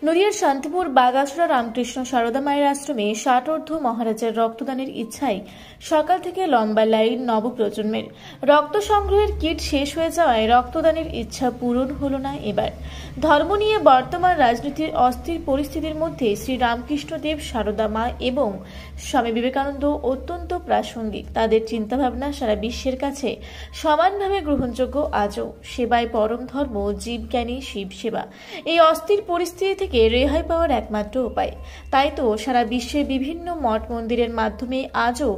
নদিয়ার শান্তিপুর বাগাছড়া রামকৃষ্ণ সারদা মায়ের আশ্রমে ষাটোর্ধ্ব মহারাজের রক্তদানের ইচ্ছায় সকাল থেকে লম্বা লাইন নবপ্রজন্মের। রক্ত সংগ্রহের কিট শেষ হয়ে যাওয়ায় রক্তদানের ইচ্ছা পূরণ হল না। এবার ধর্ম নিয়ে বর্তমান রাজনীতির অস্থির পরিস্থিতির মধ্যে শ্রী রামকৃষ্ণদেব সারদা মা এবং স্বামী বিবেকানন্দ অত্যন্ত প্রাসঙ্গিক। তাদের চিন্তাভাবনা সারা বিশ্বের কাছে সমানভাবে গ্রহণযোগ্য। আজও সেবায় পরম ধর্ম, জীবজ্ঞানী শিব সেবা। এই অস্থির পরিস্থিতি থেকে রেহাই পাওয়ার একমাত্র উপায়। তাই তো সারা বিশ্বে বিভিন্ন মঠ মন্দিরের মাধ্যমে আজও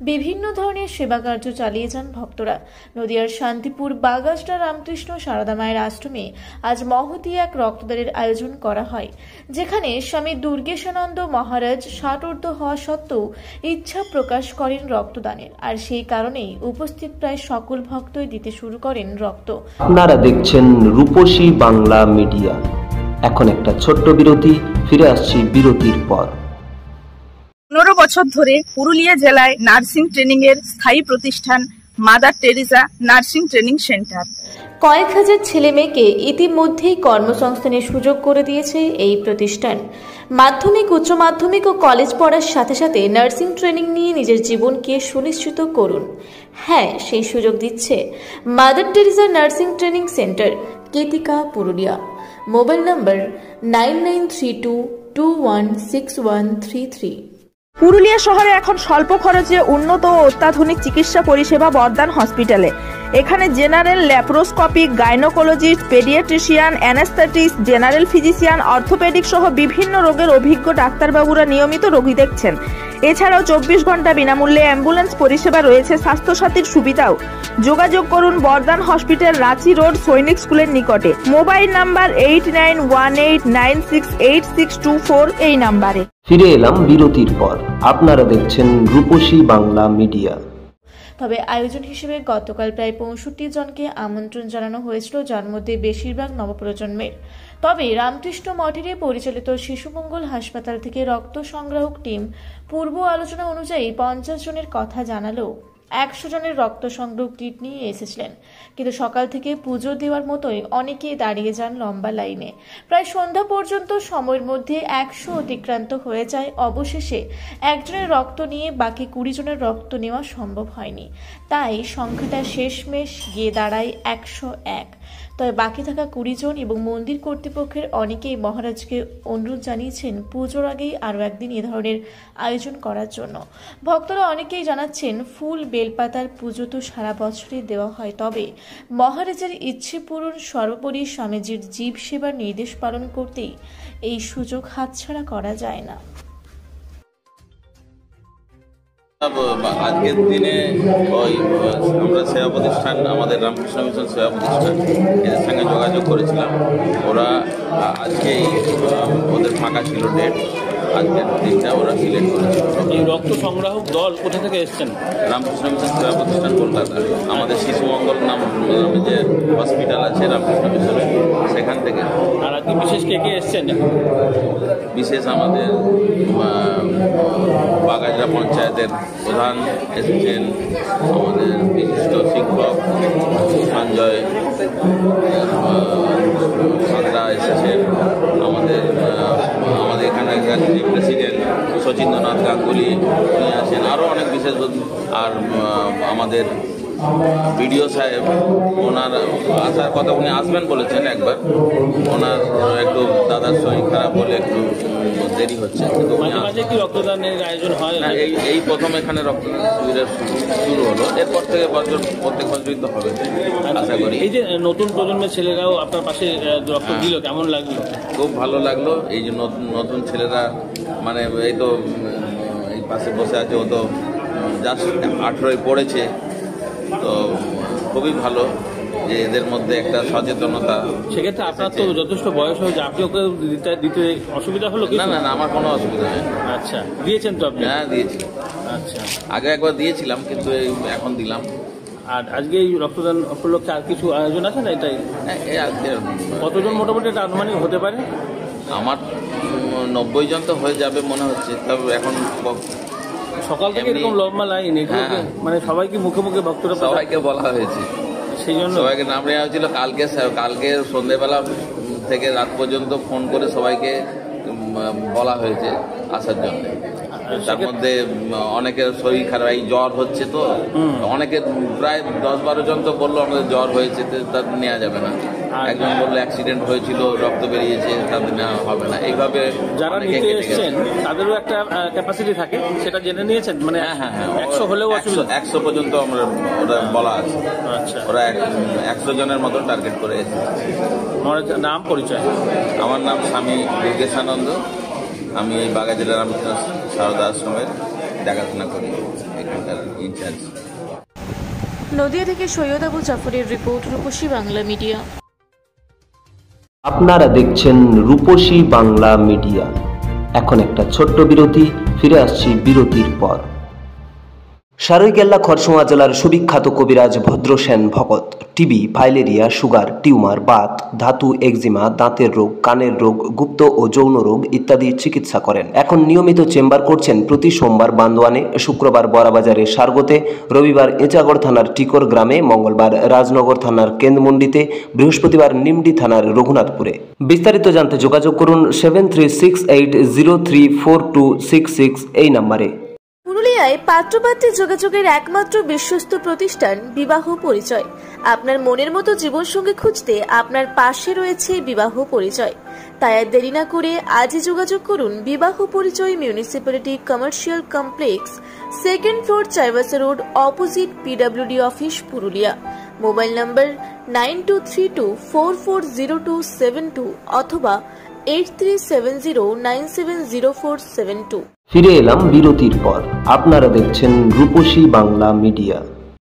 বিভিন্ন ধরনের সেবা কার্য চালিয়ে যান ভক্তরা। নদিয়ার শান্তিপুর বাগাছড়া রামকৃষ্ণ সারদা মায়ের আশ্রমে আজ মহতী এক রক্তদানের আয়োজন করা হয়, যেখানে স্বামী দুর্গেশানন্দ মহারাজ ষাটোর্ধ্ব হওয়া সত্ত্বেও ইচ্ছা প্রকাশ করেন রক্তদানের। আর সেই কারণেই উপস্থিত প্রায় সকল ভক্তই দিতে শুরু করেন রক্ত। আপনারা দেখছেন রূপসী বাংলা মিডিয়া। এখন একটা ছোট্ট বিরতি, ফিরে আসছি বিরতির পর। 15 বছর ধরে পুরুলিয়া জেলায় নার্সিং ট্রেনিং এর স্থায়ী প্রতিষ্ঠান mother Teresa nursing training centre কয়েক হাজার ছেলে মেয়েকে ইতিমধ্যেই কর্মসংস্থানের সুযোগ করে দিয়েছে এই প্রতিষ্ঠান। মাধ্যমিক, উচ্চ মাধ্যমিক ও কলেজ পড়ার সাথে সাথে নার্সিং ট্রেনিং নিয়ে নিজের জীবনকে সুনিশ্চিত করুন। হ্যাঁ, সেই সুযোগ দিচ্ছে Mother Teresa nursing training centre, Ketika, Purulia. Mobile number 9932216133। Purulia শহরে এখন স্বল্প খরচে উন্নত ও অত্যাধুনিক চিকিৎসা পরিষেবা বর্ধমান হসপিটালে। এখানে general, laparoscopic, gynaecologist, paediatrician, anaesthetist, general physician, orthopaedic সহ বিভিন্ন রোগের অভিজ্ঞ ডাক্তারবাবুরা নিয়মিত রোগী দেখছেন। এছাড়াও 24 ঘন্টা বিনামূল্যে অ্যাম্বুলেন্স পরিষেবা রয়েছে, স্বাস্থ্যসাথীর সুবিধাও। যোগাযোগ করুন বর্ধমান হসপিটাল, রাঁচি রোড, সৈনিক স্কুলের নিকটে। মোবাইল নাম্বার 8918968624 এই নাম্বারে। ফিরে এলাম বিরতির পর। আপনারা দেখছেন রূপসী বাংলা মিডিয়া। তবে আয়োজন হিসেবে গতকাল প্রায় 65 জনকে আমন্ত্রণ জানানো হয়েছিল, যার মধ্যে বেশিরভাগ নবপ্রজন্মের। তবে রামকৃষ্ণ মঠের পরিচালিত শিশুমঙ্গল হাসপাতাল থেকে রক্ত সংগ্রাহক টিম পূর্ব আলোচনা অনুযায়ী 50 জনের কথা জানালেও 100 জনের রক্ত সংগ্রহ কিট নিয়ে এসেছিলেন। কিন্তু সকাল থেকে পুজো দেওয়ার মতোই অনেকেই দাঁড়িয়ে যান লম্বা লাইনে। প্রায় সন্ধ্যা পর্যন্ত সময়ের মধ্যে 100 অতিক্রান্ত হয়ে যায়। অবশেষে একজনের রক্ত নিয়ে বাকি 20 জনের রক্ত নেওয়া সম্ভব হয়নি। তাই সংখ্যাটা শেষমেশ গিয়ে দাঁড়ায় 101। তবে বাকি থাকা 20 জন এবং মন্দির কর্তৃপক্ষের অনেকেই মহারাজকে অনুরোধ জানিয়েছেন পুজোর আগেই আরও একদিন এ ধরনের আয়োজন করার জন্য। ভক্তরা অনেকেই জানাচ্ছেন, ফুল বেলপাতার পুজো তো সারা বছরই দেওয়া হয়, তবে মহারাজের ইচ্ছে পূরণ, সর্বোপরি স্বামীজির জীব সেবার নির্দেশ পালন করতেই এই সুযোগ হাতছাড়া করা যায় না। আজকের দিনে আমরা সেবা প্রতিষ্ঠান, আমাদের রামকৃষ্ণ মিশন সেবা প্রতিষ্ঠান, এদের সঙ্গে যোগাযোগ করেছিলাম। ওরা আজকেই ওদের ফাঁকা ছিল ডেট, আজকের দিনটা ওরা সিলেক্ট করেছিল। এই রক্ত সংগ্রাহক দল কোথা থেকে এসছেন? রামকৃষ্ণ মিশন সেবা প্রতিষ্ঠান কলকাতা, আমাদের শিশুমঙ্গল নামে যে হসপিটাল আছে রামকৃষ্ণ মিশন, সেখান থেকে। আর আজকে বিশেষ কে কে এসছেন? বিশেষ আমাদের বাগাছড়া পঞ্চায়েতের প্রধান এসেছেন, আমাদের বিশিষ্ট শিক্ষক সঞ্জয় সাঁতরা এসেছেন, আমাদের এখানে প্রেসিডেন্ট শচীন্দ্রনাথ গাঙ্গুলি উনি আছেন, আরও অনেক বিশেষ। আর আমাদের বিডিও সাহেব, ওনার আসার কথা, উনি আসবেন বলেছেন একবার, ওনার একটু দাদার শরীর খারাপ বলে একটু দেরি হচ্ছে। কিন্তু কি রক্তদানের আয়োজন হয় না? এই প্রথম এখানে রক্তদান শিবিরের শুরু হলো, এরপর থেকে প্রত্যেক বছরই তো হবে আশা করি। এই যে নতুন প্রজন্মের ছেলেরাও আপনার পাশে রক্ত দিল, কেমন লাগলো? খুব ভালো লাগলো। এই যে নতুন ছেলেরা, মানে এই তো এই পাশে বসে আছে, ও তো জাস্ট 18 পড়েছে, তো খুবই ভালো যে এদের মধ্যে একটা সচেতনতা। সেক্ষেত্রে আপনার তো যথেষ্ট বয়স হয়েছে, আপনি ওকে দিতে অসুবিধা হলো? না না না, আমার কোনো অসুবিধা নেই। আচ্ছা, দিয়েছেন তো আপনি? হ্যাঁ, দিয়েছি। আচ্ছা, আগে একবার দিয়েছিলাম, কিন্তু এখন দিলাম। আর আজকে এই রক্তদান উপলক্ষে আর কিছু আয়োজন আছে না? এটাই আজকে কতজন মোটামুটি এটা আনুমানিক হতে পারে? আমার 90 জন তো হয়ে যাবে মনে হচ্ছে। তবে এখন সকাল থেকে এরকম লম্বা লাইন, মানে সবাইকে মুখে মুখে ভক্তরা, সবাইকে বলা হয়েছে, সেই জন্য সবাইকে নাম নেওয়া হয়েছিল। কালকে সন্ধ্যেবেলা থেকে রাত পর্যন্ত ফোন করে সবাইকে বলা হয়েছে আসার জন্য। তার মধ্যে অনেকের শরীর খারাপ, এই জ্বর হচ্ছে তো অনেকের প্রায় 10-12 জন তো বললো আমাদের জ্বর হয়েছে, তার নেওয়া যাবে না। একজন বললো অ্যাক্সিডেন্ট হয়েছিল, রক্ত বেরিয়েছে, তাদের নেওয়া হবে না। এইভাবে যারা নিতে এসেছেন তাদেরও একটা ক্যাপাসিটি থাকে, সেটা জেনে নিয়েছেন? মানে হ্যাঁ 100 হলেও 100 পর্যন্ত আমরা ওরা বলা আছে। আচ্ছা, ওরা 100 জনের মতো টার্গেট করে এসেছে। আমার নাম পরিচয়? আমার নাম স্বামী দুর্গেশানন্দ। আমি এই বাগাজেলা রামকৃষ্ণ সারদা আশ্রমের দেখাশোনা করি, এখানকার ইনচার্জ। নদিয়া থেকে সৈয়দ আবু জাফরের রিপোর্ট, রূপসী বাংলা মিডিয়া। আপনারা দেখছেন রূপসী বাংলা মিডিয়া। এখন একটা ছোট্ট বিরতি, ফিরে আসছি বিরতির পর। সারৈকেল্লা খরসোয়া জেলার সুবিখ্যাত কবিরাজ Bhadrasen Bhagat TB, filaria, sugar, tumour, Baat, ধাতু, এক্সিমা, দাঁতের রোগ, কানের রোগ, গুপ্ত ও যৌন রোগ ইত্যাদি চিকিৎসা করেন। এখন নিয়মিত চেম্বার করছেন প্রতি সোমবার বান্দোয়ানে, শুক্রবার বড়াবাজারে সারগোতে, রবিবার এঁচাগড় থানার টিকর গ্রামে, মঙ্গলবার রাজনগর থানার কেন্দ্রমন্ডিতে, বৃহস্পতিবার নিমডি থানার রঘুনাথপুরে। বিস্তারিত জানতে যোগাযোগ করুন 7368034266 এই নম্বরে। পুরুলিয়ায় পাত্রপাত্রী যোগাযোগের একমাত্র বিশ্বস্ত প্রতিষ্ঠান বিবাহ পরিচয়। আপনার মনের মতো জীবনসঙ্গী খুঁজতে আপনার পাশে রয়েছে বিবাহ পরিচয়। তাই আর দেরি না করে আজই যোগাযোগ করুন বিবাহ পরিচয়, municipality commercial complex, 2nd floor, Chaibasa road, opposite PWD office, Purulia. Mobile নম্বর 9232440272 অথবা 8370970472। ফিরে এলাম বিরতির পর। আপনারা দেখছেন রূপসী বাংলা মিডিয়া।